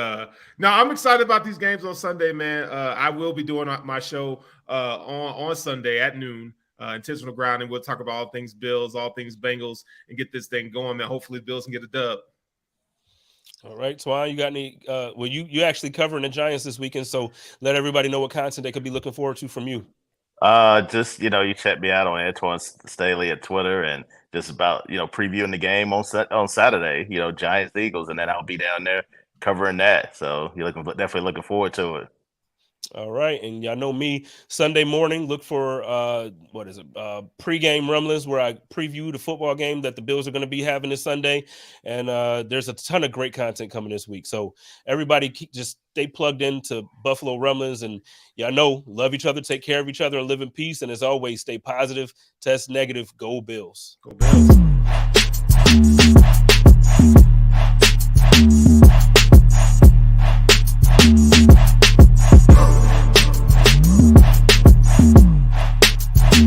no, I'm excited about these games on Sunday, man. I will be doing my show on Sunday at noon, Intentional Ground, and we'll talk about all things Bills, all things Bengals, and get this thing going, man. Hopefully, Bills can get a dub. All right, Twan, you got any? Well, you actually covering the Giants this weekend, so let everybody know what content they could be looking forward to from you. Just you check me out on Antoine Staley at Twitter, and just about previewing the game on Saturday. Giants Eagles, and then I'll be down there covering that. So you're definitely looking forward to it. All right, and y'all know me. Sunday morning, look for pregame rumblings where I preview the football game that the Bills are going to be having this Sunday, and there's a ton of great content coming this week. So everybody just stay plugged into Buffalo Rumblings, and y'all know, love each other, take care of each other, and live in peace. And as always, stay positive, test negative, go Bills. Go Bills.